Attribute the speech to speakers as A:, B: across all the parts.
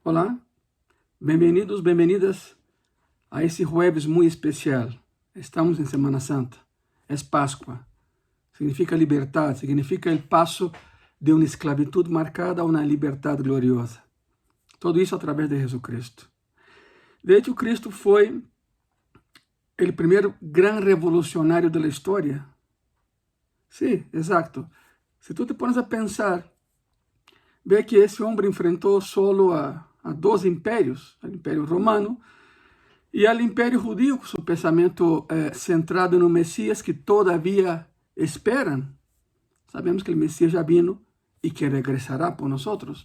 A: Olá, bem-vindos, bem-vindas a esse jueves muito especial. Estamos em Semana Santa, é Páscoa, significa liberdade, significa o passo de uma esclavitud marcada a uma liberdade gloriosa. Tudo isso através de Jesus Cristo. De hecho, Cristo foi o primeiro gran revolucionário da história. Sim, exato. Se tu te pones a pensar, vê que esse homem enfrentou solo a dois impérios, o Império Romano e ao Império Judío, com seu pensamento centrado no Messias que todavia esperam. Sabemos que o Messias já vino e que regressará por nós, mas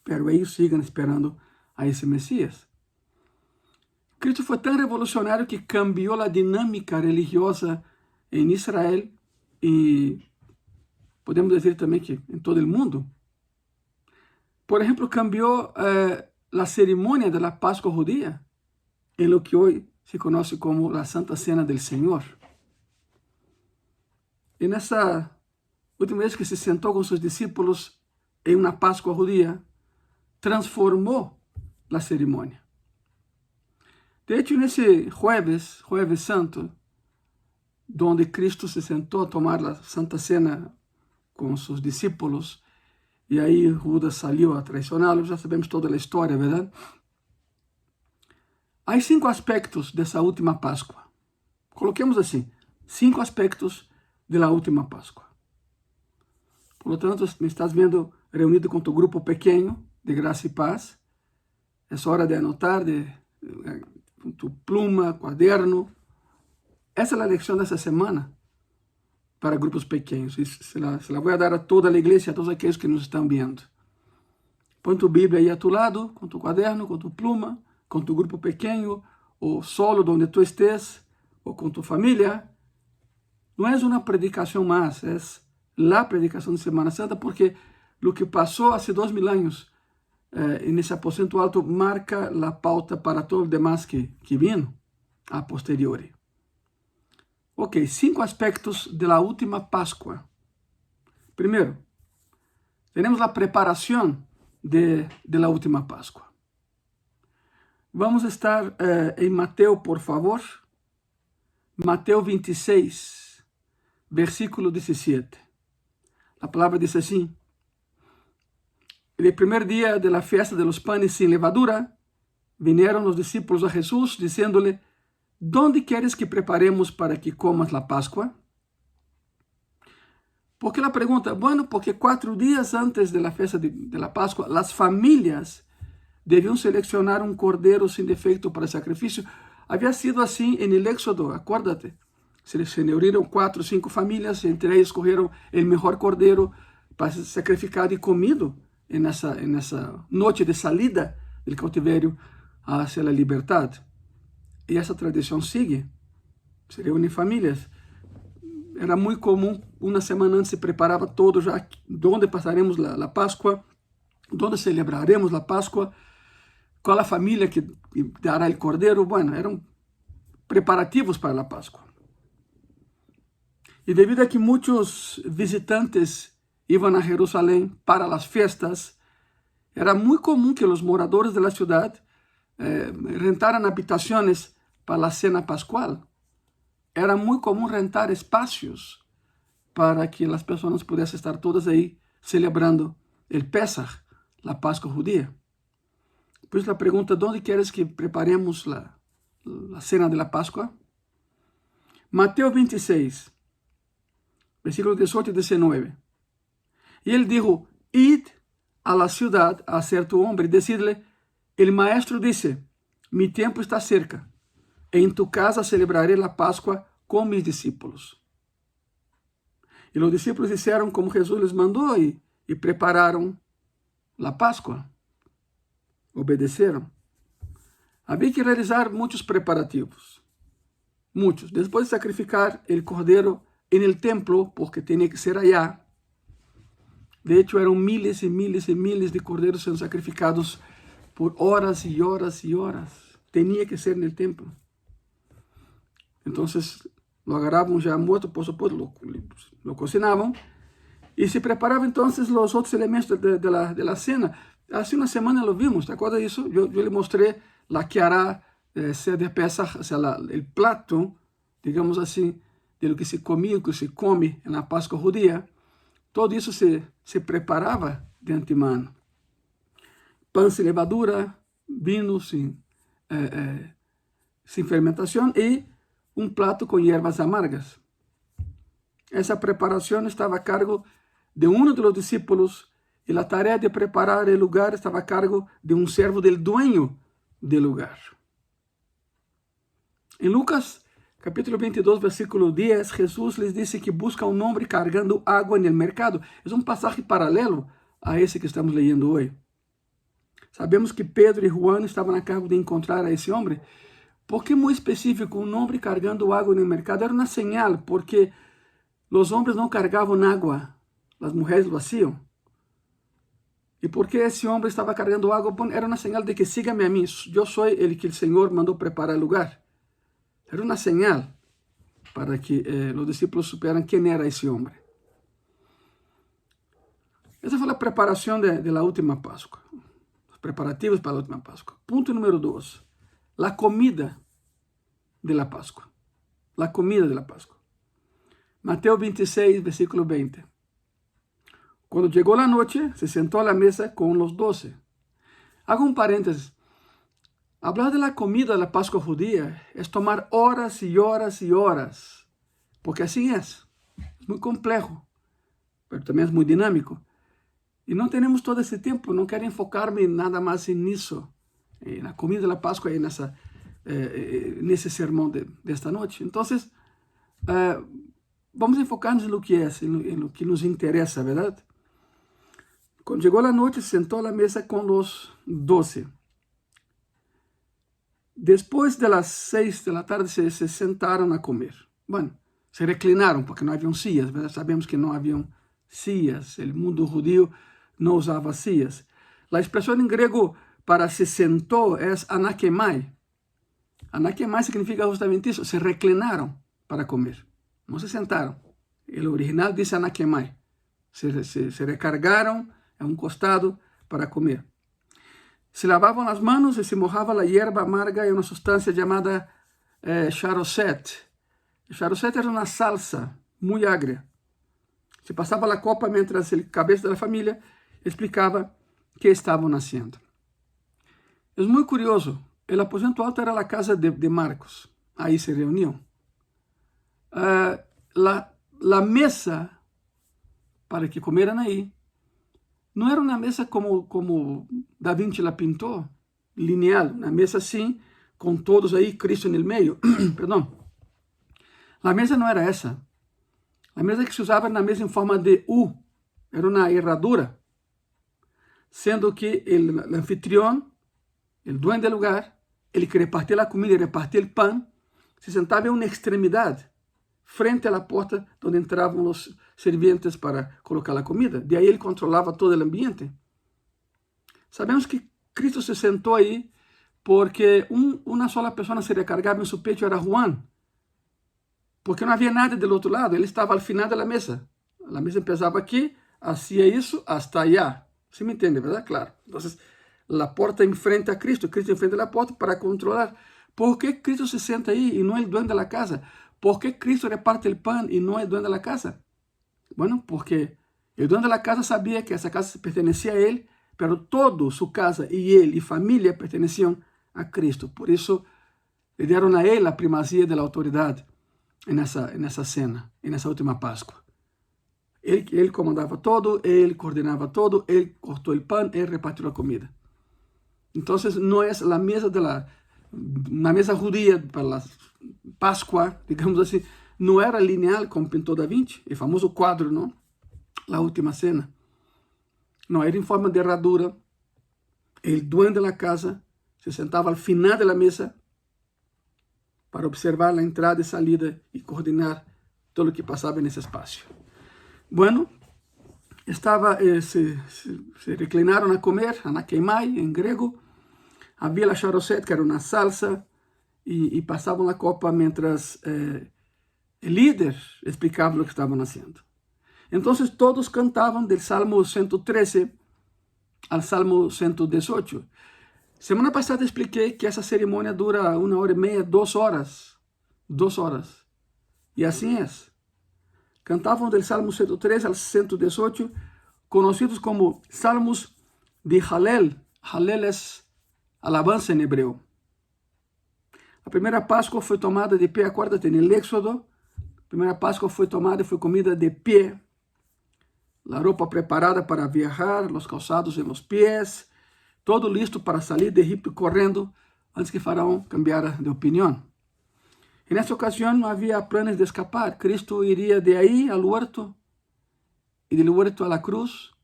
A: eles sigam esperando a esse Messias. Cristo foi tão revolucionário que cambiou a dinâmica religiosa em Israel e podemos dizer também que em todo o mundo. Por exemplo, cambiou a cerimônia da Páscoa judía em lo que hoje se conhece como a Santa Cena del Senhor. E nessa última vez que se sentou com seus discípulos em uma Páscoa judía, transformou a cerimônia. De hecho, nesse jueves Santo, onde Cristo se sentou a tomar a Santa Cena com seus discípulos, e aí Judas saiu a traicioná-lo, já sabemos toda a história, verdade? Há 5 aspectos dessa última Páscoa. Coloquemos assim, 5 aspectos da última Páscoa. Por lo tanto, me estás vendo reunido com tu grupo pequeno de graça e paz. É hora de anotar, com tu pluma, quaderno. Essa é a lição dessa semana para grupos pequenos. E se la vou dar a toda a igreja, a todos aqueles que nos estão vendo. Põe tu Bíblia aí a tu lado, com tu quaderno, com tu pluma, com tu grupo pequeno, ou solo onde tu estés, ou com tu família. Não é uma predicação mais, é a predicação de Semana Santa, porque o que passou há 2000 anos nesse aposento alto marca a pauta para todos os demais que vino a posteriori. Ok, 5 aspectos da última Páscoa. Primeiro, temos a preparação da última Páscoa. Vamos estar em Mateus, por favor. Mateus 26, versículo 17. A palavra diz assim: no primeiro dia da festa de los panes sin levadura, vinieron os discípulos a Jesús, dizendo-lhe: ¿Dónde queres que preparemos para que comas la Pascua? ¿Por qué la pregunta? Bueno, porque 4 días antes de la fiesta de la Pascua, las familias debiam selecionar um cordeiro sem defeito para sacrifício. Havia sido assim em el Éxodo, acuérdate. Se reuniram 4 ou 5 famílias, entre elas escolheram o melhor cordeiro para ser sacrificado e comido nessa noite de salida do cautiverio hacia a liberdade. E essa tradição sigue. Se reúnem famílias. Era muito comum, uma semana antes se preparava todo já, onde passaremos a Páscoa, onde celebraremos a Páscoa, qual a família que dará o cordeiro. Bueno, eram preparativos para a Páscoa. E devido a que muitos visitantes iam a Jerusalém para as festas, era muito comum que os moradores da cidade rentaran habitações para a cena pascual. Era muito comum rentar espaços para que as pessoas pudessem estar todas aí celebrando o Pesach, a Páscoa judía. Por isso a pergunta: ¿dónde queres que preparemos a cena de la Páscoa? Mateus 26, versículos 18 e 19. E ele dijo: Id a la ciudad a certo hombre y decidle: el maestro dice, mi tiempo está cerca. En tu casa celebraré la Pascua con mis discípulos. E os discípulos disseram como Jesus les mandou e prepararam a Páscoa. Obedeceram. Havia que realizar muitos preparativos. Muitos. Depois de sacrificar o cordeiro en el templo, porque tinha que ser allá. De hecho, eram miles e miles e miles de cordeiros sendo sacrificados por horas e horas e horas. Tinha que ser no templo. Então, lo agarravam já morto, por supuesto, lo cocinavam e se preparavam então os outros elementos de la cena. Hace una semana lo vimos, ¿te acuerdas de eso? Yo le mostré la que hará ser de Pesaj, o sea, el plato, digamos así, de lo que se comía, que se come en la Pascua judía. Todo eso se preparaba de antemano. Pan sin levadura, vino sin fermentación y un plato con hierbas amargas. Esa preparación estaba a cargo de uno de los discípulos y la tarea de preparar el lugar estaba a cargo de un servo del dueño del lugar. En Lucas capítulo 22, versículo 10, Jesús les dice que busca un hombre cargando agua en el mercado. Es un pasaje paralelo a ese que estamos leyendo hoy. Sabemos que Pedro y Juan estaban a cargo de encontrar a ese hombre. ¿Por qué muy específico un hombre cargando agua en el mercado? Era una señal, porque los hombres no cargaban agua, las mujeres lo hacían. ¿Y por qué ese hombre estaba cargando agua? Bueno, era una señal de que sígame a mí, yo soy el que el Señor mandó preparar el lugar. Era una señal para que los discípulos supieran quién era ese hombre. Esa fue la preparación de la última Pascua. Los preparativos para la última Pascua. Punto número 2. La comida de la Pascua. La comida de la Pascua. Mateo 26, versículo 20. Cuando llegó la noche, se sentó a la mesa con los 12. Hago un paréntesis. Hablar de la comida de la Pascua judía es tomar horas y horas y horas, porque así es muy complejo, pero también es muy dinámico. Y no tenemos todo ese tiempo, no quiero enfocarme nada más en eso, en la comida de la Pascua y en ese sermón de esta noche. Entonces, vamos a enfocarnos en lo que es, en lo que nos interesa, ¿verdad? Cuando llegó la noche, se sentó a la mesa con los 12. Después de las 6 de la tarde se sentaron a comer. Bueno, se reclinaron porque no habían sillas, ¿verdad? Sabemos que no habían sillas. El mundo judío no usaba sillas. La expresión en griego para se sentó es anakemai. Anakemai significa justamente eso. Se reclinaron para comer. No se sentaron. El original dice anakemai. Se recargaron a un costado para comer. Se lavaban las manos y se mojaba la hierba amarga en una sustancia llamada charoset. El charoset era una salsa muy agria. Se pasaba la copa mientras el cabeza de la familia explicaba qué estaban haciendo. Es muy curioso. El aposento alto era la casa de Marcos. Ahí se reunió. La mesa para que comieran ahí no era una mesa como Da Vinci la pintó, lineal, una mesa así, con todos ahí, Cristo en el medio. Perdón. La mesa no era esa. La mesa que se usaba era una mesa en forma de U, era una herradura, siendo que el anfitrión, el dueño del lugar, el que repartía la comida y repartía el pan, se sentaba en una extremidad, frente a la puerta donde entraban los sirvientes para colocar la comida. De ahí él controlaba todo el ambiente. Sabemos que Cristo se sentó ahí porque una sola persona se recargaba en su pecho, era Juan. Porque no había nadie del otro lado, él estaba al final de la mesa. La mesa empezaba aquí, hacía eso hasta allá. ¿Sí me entiende, verdad? Claro. Entonces, la puerta enfrente a Cristo, Cristo enfrente a la puerta para controlar. ¿Por qué Cristo se sienta ahí y no el dueño de la casa? ¿Por qué Cristo reparte el pan y no el dueño de la casa? Bueno, porque el dueño de la casa sabía que esa casa pertenecía a él, pero toda su casa y él y familia pertenecían a Cristo. Por eso le dieron a él la primacía de la autoridad en esa cena, en esa última Pascua. Él comandaba todo, él coordinaba todo, él cortó el pan, él repartió la comida. Entonces no es la mesa una mesa judía para la Pascua, digamos así, no era lineal como pintó Da Vinci, el famoso cuadro, ¿no? La última cena. No, era en forma de herradura. El dueño de la casa se sentaba al final de la mesa para observar la entrada y salida y coordinar todo lo que pasaba en ese espacio. Bueno, se reclinaron a comer, anakemai en griego. Había la charoset, que era una salsa, y pasaban la copa mientras el líder explicaba lo que estaban haciendo. Entonces todos cantaban del Salmo 113, al Salmo 118. Semana pasada expliquei que essa cerimônia dura 1h30, 2 horas. 2 horas. E assim é. Cantavam del Salmo 103 al 118, conocidos como Salmos de Halel. Halel é alabança em hebreu. A primeira Páscoa foi tomada de pé, acuérdate, no Éxodo. A primeira Páscoa foi tomada e foi comida de pé. A roupa preparada para viajar, os calçados em los pies, todo listo para salir de Egipto correndo antes que Faraón cambiara de opinião. En esta ocasión no había planes de escapar. Cristo iría de ahí al huerto, y del huerto a la cruz,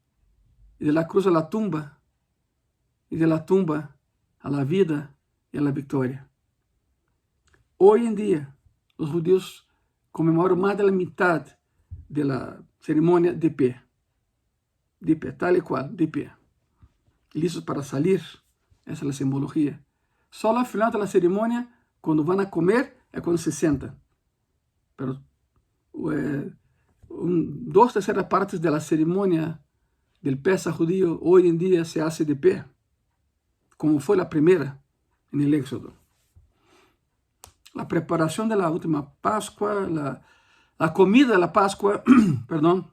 A: y de la cruz a la tumba, y de la tumba a la vida y a la victoria. Hoy en día, los judíos conmemoran más de la mitad de la ceremonia de pie, tal y cual, de pie, listos para salir. Esa es la simbología. Solo al final de la ceremonia, cuando van a comer, é quando se sentam. Pero 2/3 partes da cerimônia del Pesach judío hoje em dia se hace de pé, como foi a primeira en el Éxodo. La preparación de la última Pascua, la comida de la Pascua, perdón.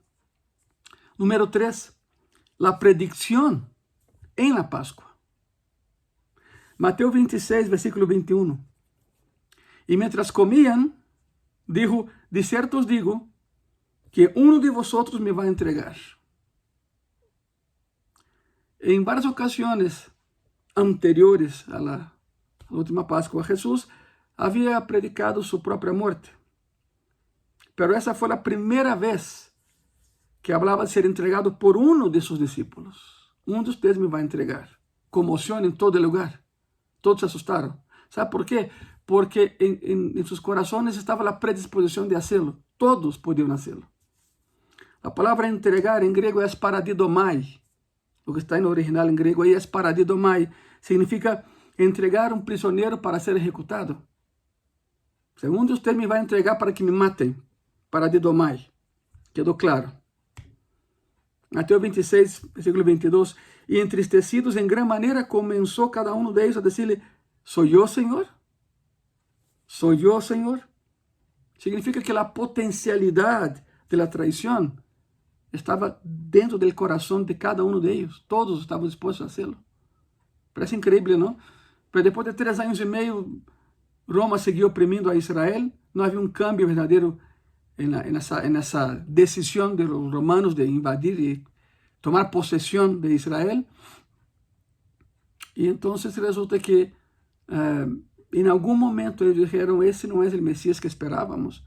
A: Número 3, la predicción en la Pascua. Mateo 26, versículo 21. E mientras comían, dijo, de cierto os digo, que uno de vosotros me va a entregar. En varias ocasiones anteriores a la última Páscoa, Jesús había predicado su propia muerte. Pero esa fue la primera vez que hablaba de ser entregado por uno de sus discípulos. Uno de ustedes me va a entregar. Conmoción en todo el lugar. Todos se asustaron. ¿Sabe por qué? Porque en sus corazones estaba la predisposición de hacerlo. Todos podían hacerlo. La palabra entregar en griego es paradidomai. Lo que está en original en griego ahí es paradidomai. Significa entregar un prisionero para ser ejecutado. Segundo, usted me va a entregar para que me maten. Paradidomai. Quedó claro. Mateo 26, versículo 22. Y entristecidos en gran manera comenzó cada uno de ellos a decirle, ¿soy yo, Señor? ¿Soy yo, Señor? Significa que la potencialidad de la traición estaba dentro del corazón de cada uno de ellos. Todos estaban dispuestos a hacerlo. Parece increíble, ¿no? Pero después de 3 años y medio, Roma siguió oprimiendo a Israel. No había un cambio verdadero en esa decisión de los romanos de invadir y tomar posesión de Israel. Y entonces resulta que en algún momento ellos dijeron, ese no es el Mesías que esperábamos.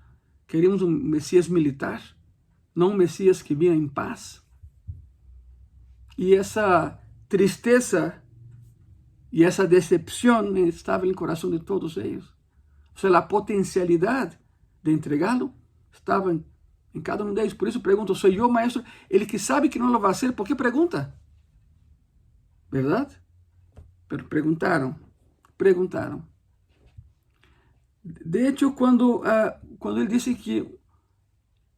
A: Queríamos un Mesías militar, no un Mesías que vinha en paz. Y esa tristeza y esa decepción estaba en el corazón de todos ellos. O sea, la potencialidad de entregarlo estaba en cada uno de ellos. Por eso pregunto, ¿soy yo, maestro? El que sabe que no lo va a hacer, ¿por qué pregunta? ¿Verdad? Pero preguntaron. De hecho, cuando él dice que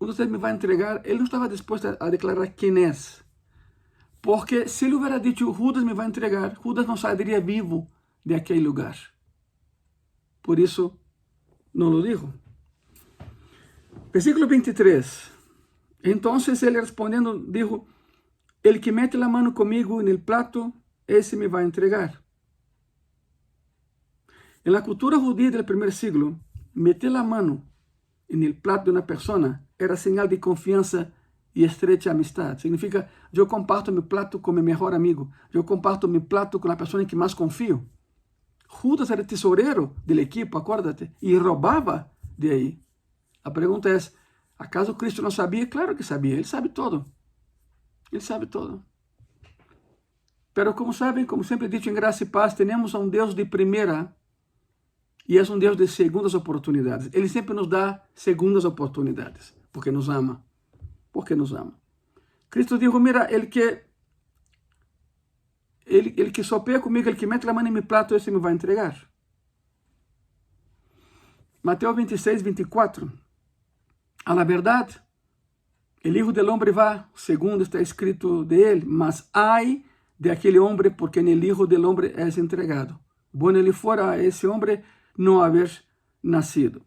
A: uno de ustedes me va a entregar, él no estaba dispuesto a declarar quién es. Porque si él hubiera dicho, Judas me va a entregar, Judas no saldría vivo de aquel lugar. Por eso no lo dijo. Versículo 23. Entonces él respondiendo dijo, el que mete la mano conmigo en el plato, ese me va a entregar. En la cultura judía del primer siglo, meter la mano en el plato de una persona era señal de confianza y estrecha amistad. Significa, yo comparto mi plato con mi mejor amigo. Yo comparto mi plato con la persona en que más confío. Judas era tesorero del equipo, acuérdate, y robaba de ahí. La pregunta es, ¿acaso Cristo no sabía? Claro que sabía, Él sabe todo. Él sabe todo. Pero como saben, como siempre he dicho en Gracia y Paz, tenemos a un Dios de primera y es un Dios de segundas oportunidades. Él siempre nos da segundas oportunidades, porque nos ama. Porque nos ama. Cristo dijo, mira, el que sopea conmigo, el que mete la mano en mi plato, ese me va a entregar. Mateo 26, 24. A la verdad, el Hijo del Hombre va, según está escrito de él, mas hay de aquele homem, porque en el Hijo del Hombre es entregado. Bueno ele fuera a ese hombre no haber nacido.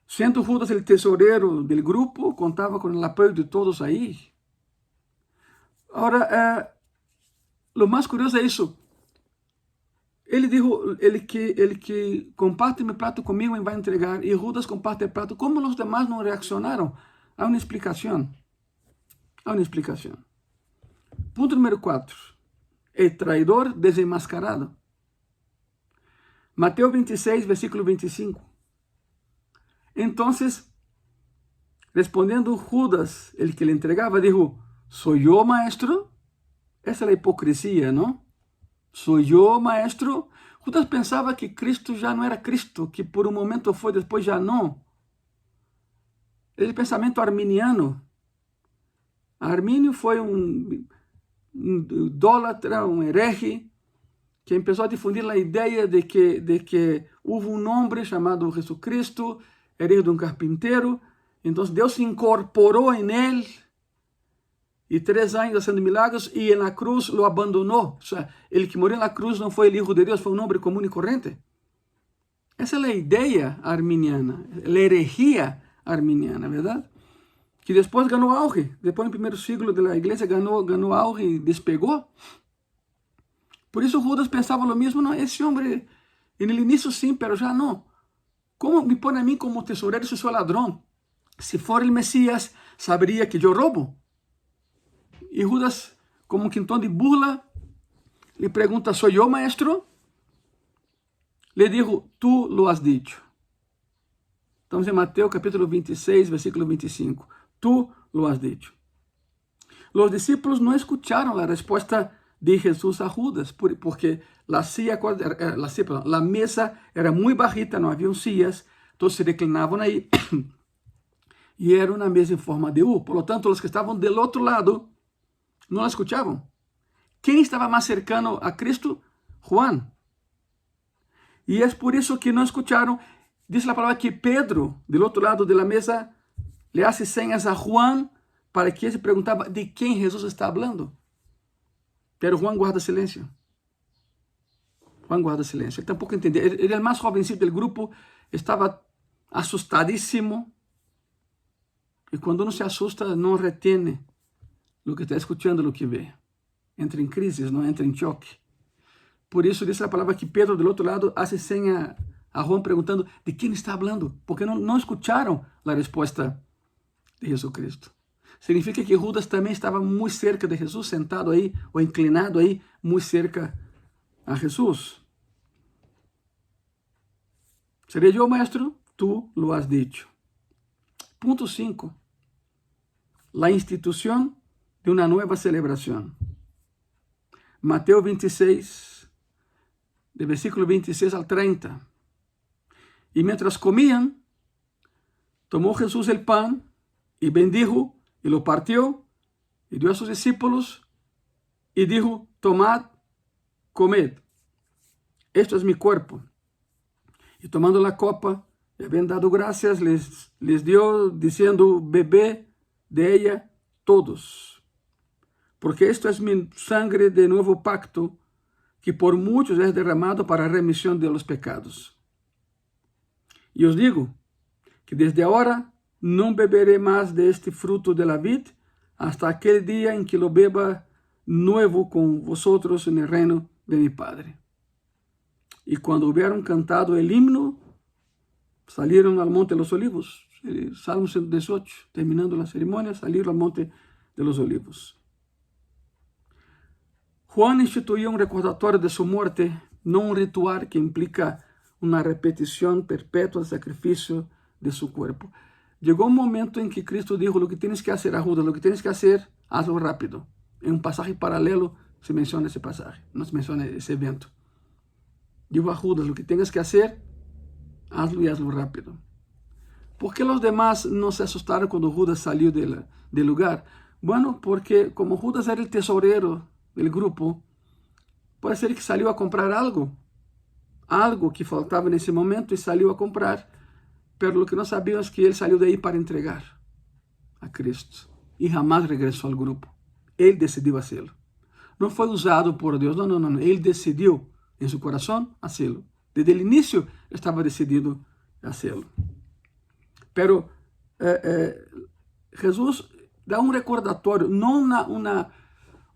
A: Sendo Judas el tesorero del grupo, contava com o apoio de todos aí. Agora, lo mais curioso é isso. Ele dijo, el que comparte mi plato comigo me vai entregar, e Judas comparte el plato. Como os demás não reaccionaram? Há uma explicação. Há uma explicação. Ponto número 4. El traidor desenmascarado. Mateus 26, versículo 25. Entonces, respondendo Judas, el que le entregaba, dijo, ¿soy yo, maestro? Essa é a hipocrisia, não? ¿Soy yo, maestro? Judas pensava que Cristo já não era Cristo, que por um momento foi, depois já não. Esse pensamento arminiano. Armínio foi um idólatra, um herege, que começou a difundir a ideia de que houve um homem chamado Jesucristo, era hijo de um carpinteiro, então Deus se incorporou em ele, e 3 anos fazendo milagros, e na cruz lo abandonou. O sea, ele que morreu na cruz não foi o Hijo de Deus, foi um homem comum e corrente. Essa é a ideia arminiana, a herejia arminiana, verdade? Que depois ganhou auge, depois no primeiro século da igreja ganhou auge e despegou. Por isso Judas pensava o mesmo, não, esse homem, no início sim, mas já não. Como me põe a mim como tesoureiro se sou ladrão? Se for o Messias, saberia que eu roubo. E Judas, como que em tom de burla, lhe pergunta, ¿soy yo, maestro? Le dijo, tú lo has dicho. Estamos em Mateus capítulo 26, versículo 25. Tú lo has dicho. Los discípulos não escucharon a resposta de Jesus a Judas, porque la mesa era muito bajita, não havia sillas, todos se reclinavam aí, e era uma mesa em forma de U. Por lo tanto, os que estavam do outro lado não la escuchavam. Quem estava mais cercano a Cristo? Juan. E é por isso que não escucharam. Diz a palavra que Pedro, do outro lado da mesa, le hace señas a Juan para que ele se perguntava de quem Jesus está falando. Pero Juan guarda silêncio. Juan guarda silêncio. Ele tampouco entendia. Ele é o mais jovencito do grupo, estava assustadíssimo. E quando uno se assusta, não retém o que está escutando, o que vê. Entra em crise, não entra em choque. Por isso, diz a palavra que Pedro, do outro lado, hace seña a Juan perguntando de quem está falando, porque não escutaram a resposta de Jesucristo. Significa que Judas também estava muito cerca de Jesus, sentado aí, ou inclinado aí, muito cerca a Jesus. ¿Seré yo, maestro? Tú lo has dicho. Punto 5. La institución de una nueva celebración. Mateo 26, de versículo 26 al 30. Y mientras comían, tomó Jesús el pan y bendijo y lo partió y dio a sus discípulos y dijo, tomad, comed, esto es mi cuerpo. Y tomando la copa, y habiendo dado gracias, les dio diciendo, bebed de ella todos, porque esto es mi sangre de nuevo pacto, que por muchos es derramado para remisión de los pecados. Y os digo que desde ahora no beberé más de este fruto de la vid hasta aquel día en que lo beba nuevo con vosotros en el reino de mi Padre. Y cuando hubieron cantado el himno, salieron al monte de los olivos. Salmo 118, terminando la ceremonia, salieron al monte de los olivos. Juan instituyó un recordatorio de su muerte, no un ritual que implica una repetición perpetua del sacrificio de su cuerpo. Llegó un momento en que Cristo dijo, lo que tienes que hacer, Judas, lo que tienes que hacer, hazlo rápido. En un pasaje paralelo se menciona ese pasaje, no se menciona ese evento. Dijo a Judas, lo que tengas que hacer, hazlo y hazlo rápido. ¿Por qué los demás no se asustaron cuando Judas salió del lugar? Bueno, porque como Judas era el tesorero del grupo, puede ser que salió a comprar algo que faltaba en ese momento y salió a comprar, pero lo que no sabíamos es que él salió de ahí para entregar a Cristo y jamás regresó al grupo. Él decidió hacerlo. não foi usado por Deus. Não. Ele decidiu em seu coração fazê-lo. Desde o início estava decidido a fazê-lo. Pero Jesus dá um recordatório, não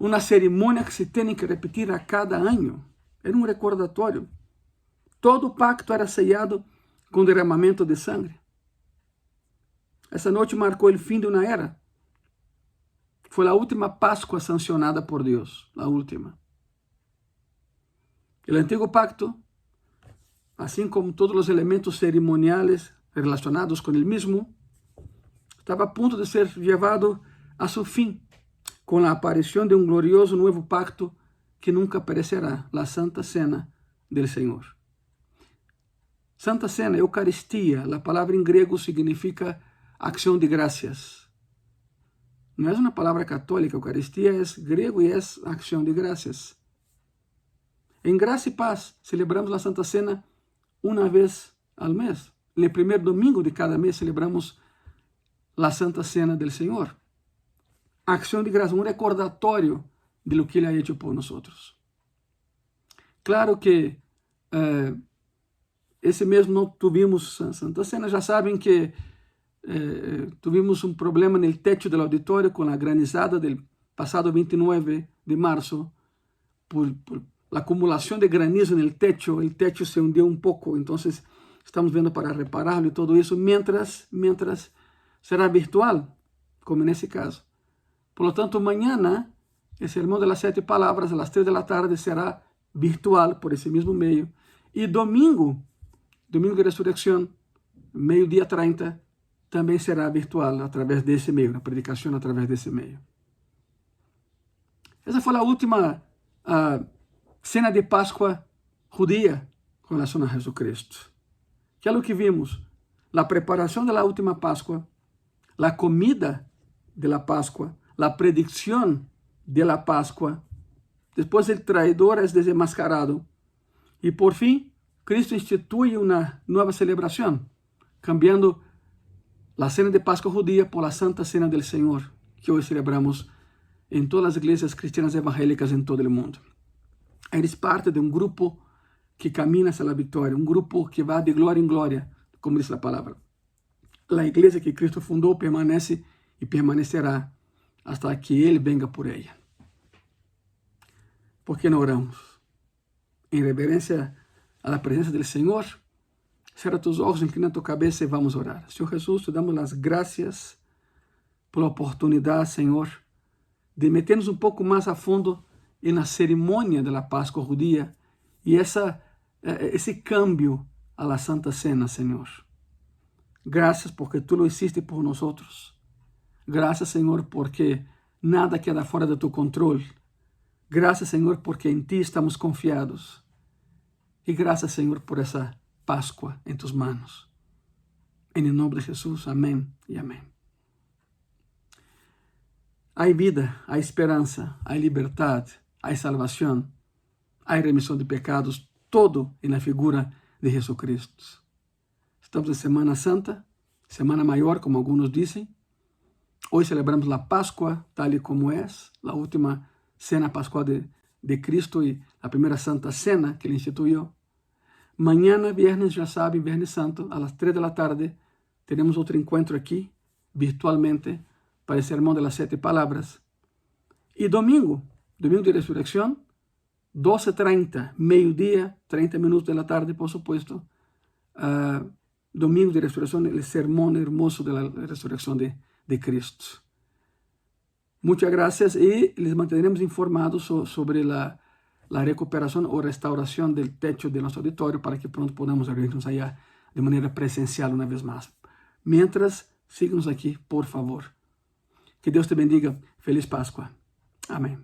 A: uma cerimônia que se tem que repetir a cada ano. Era um recordatório. Todo o pacto era sellado com derramamento de sangue. Essa noite marcou o fim de uma era. Foi a última Páscoa sancionada por Deus, a última. O antigo pacto, assim como todos os elementos cerimoniais relacionados com ele mesmo, estava a ponto de ser levado a seu fim, com a aparição de um glorioso novo pacto que nunca perecerá, a Santa Cena del Senhor. Santa Cena, Eucaristia, a palavra em grego significa acção de graças. Não é uma palavra católica, Eucaristia é grego e é acção de graças. Em graça e paz, celebramos a Santa Cena uma vez ao mês. No primeiro domingo de cada mês, celebramos a Santa Cena del Senhor. Acção de graça, um recordatório de lo que Ele ha hecho por nós. Claro que esse mês não tivemos Santa Cena. Já sabem que tivemos um problema no teto do auditório com a granizada do passado 29 de março. Por a acumulação de granizo no teto, o teto se hundiu um pouco, então estamos vendo para repará-lo e tudo isso, mientras será virtual, como nesse caso. Por lo tanto, amanhã, o sermão das 7 palavras, às 3 da tarde, será virtual, por esse mesmo meio. E domingo de ressurreição, meio-dia 30, também será virtual, através desse meio, a predicação através desse meio. Essa foi a última cena de Páscoa judia com relação a Jesus Cristo. Que é o que vimos? A preparação da última Páscoa, a comida da Páscoa, a predição da Páscoa, depois o traidor é desenmascarado e, por fim, Cristo institui uma nova celebração, cambiando a cena de Páscoa judia por a Santa Cena del Senhor, que hoje celebramos em todas as igrejas cristianas evangélicas em todo o mundo. Eres parte de um grupo que caminha hacia a vitória, um grupo que vai de glória em glória, como diz a palavra. A igreja que Cristo fundou permanece e permanecerá hasta que Ele venga por ela. ¿Por que não oramos? Em reverência à presença do Senhor, cerra tus olhos, inclina tu cabeça e vamos orar. Senhor Jesus, te damos as graças pela oportunidade, Senhor, de meternos um pouco mais a fundo na cerimônia da Páscoa judia e esse cambio a la Santa Cena, Senhor. Graças porque tu lo hiciste por nós. Graças, Senhor, porque nada queda fora de tu controle. Graças, Senhor, porque em ti estamos confiados. E graças, Senhor, por essa Páscoa em tus manos. Em nome de Jesus, amém e amém. Há vida, há esperança, há liberdade, há salvação, há remissão de pecados, todo na figura de Jesus Cristo. Estamos em Semana Santa, Semana Maior, como alguns dizem. Hoje celebramos a Páscoa, tal e como é, a última cena pascual de Cristo e a primeira Santa Cena que Ele instituiu. Mañana, viernes, já sabe, Viernes Santo, às 3 da tarde, teremos outro encontro aqui, virtualmente, para o sermão das 7 palavras. E domingo de ressurreição, 12:30, meio-dia, 30 minutos da tarde, por supuesto, domingo de ressurreição, o sermão hermoso da ressurreição de Cristo. Muitas graças e les mantendremos informados sobre a recuperação ou restauração do teto de nosso auditório para que pronto podamos reunirnos allá de maneira presencial uma vez mais. Mientras, síguenos aqui, por favor. Que Deus te bendiga. Feliz Páscoa. Amém.